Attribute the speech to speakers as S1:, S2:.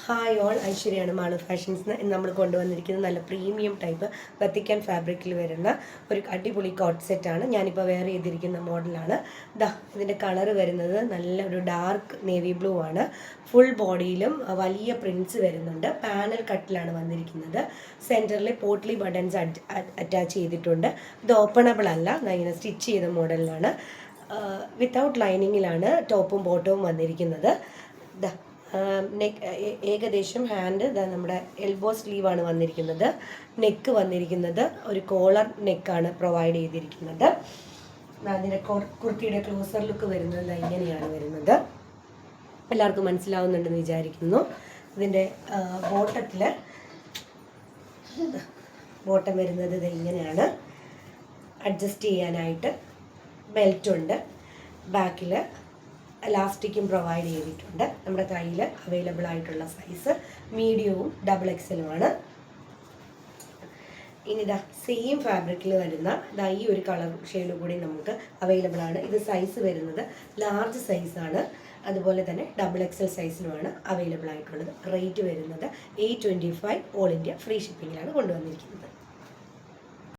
S1: Hi all, ഐശ്വര്യയാണ് മാളു ഫാഷൻസിന്. ഇന്ന് നമ്മൾ കൊണ്ടുവന്നിരിക്കുന്ന നല്ല പ്രീമിയം ടൈപ്പ് വത്തിക്കാൻ ഫാബ്രിക്കിൽ വരുന്ന ഒരു അടിപൊളി കോട്ട് സെറ്റാണ്. ഞാനിപ്പോൾ വെയർ ചെയ്തിരിക്കുന്ന മോഡലാണ്. ഇതിൻ്റെ കളർ വരുന്നത് നല്ല ഒരു ഡാർക്ക് നേവി ബ്ലൂ ആണ്. ഫുൾ ബോഡിയിലും വലിയ പ്രിൻറ്റ്സ് വരുന്നുണ്ട്. പാനൽ കട്ടിലാണ് വന്നിരിക്കുന്നത്. സെൻറ്ററിൽ പോട്ട്ലി ബട്ടൺസ് അറ്റാച്ച് ചെയ്തിട്ടുണ്ട്. ഇത് ഓപ്പണബിൾ അല്ല, ഇങ്ങനെ സ്റ്റിച്ച് ചെയ്ത മോഡലിലാണ്. വിത്തൗട്ട് ലൈനിങ്ങിലാണ് ടോപ്പും ബോട്ടവും വന്നിരിക്കുന്നത്. ഏകദേശം ഹാൻഡ് നമ്മുടെ എൽബോ സ്ലീവാണ് വന്നിരിക്കുന്നത്. നെക്ക് വന്നിരിക്കുന്നത് ഒരു കോളർ നെക്കാണ് പ്രൊവൈഡ് ചെയ്തിരിക്കുന്നത്. അതിൻ്റെ കുർത്തിയുടെ ക്ലോസർ ലുക്ക് വരുന്നത് ഇങ്ങനെയാണ് വരുന്നത്. എല്ലാവർക്കും മനസ്സിലാവുന്നുണ്ടെന്ന് വിചാരിക്കുന്നു. ഇതിൻ്റെ ബോട്ടം വരുന്നത് ഇങ്ങനെയാണ്. അഡ്ജസ്റ്റ് ചെയ്യാനായിട്ട് ബെൽറ്റുണ്ട്. ബാക്കിൽ ഇലാസ്റ്റിക്കും പ്രൊവൈഡ് ചെയ്തിട്ടുണ്ട്. നമ്മുടെ കയ്യിൽ അവൈലബിൾ ആയിട്ടുള്ള സൈസ് മീഡിയവും XXL ഇനി സെയിം ഫാബ്രിക്കിൽ വരുന്ന ഈ ഒരു കളർ ഷെയ്ഡ് കൂടി നമുക്ക് അവൈലബിൾ ആണ്. ഇത് സൈസ് വരുന്നത് ലാർജ് സൈസാണ്. അതുപോലെ തന്നെ XXL സൈസിലുമാണ് അവൈലബിൾ ആയിട്ടുള്ളത്. റേറ്റ് വരുന്നത് 825 ഓൾ ഇന്ത്യ ഫ്രീ ഷിപ്പിങ്ങിലാണ് കൊണ്ടുവന്നിരിക്കുന്നത്.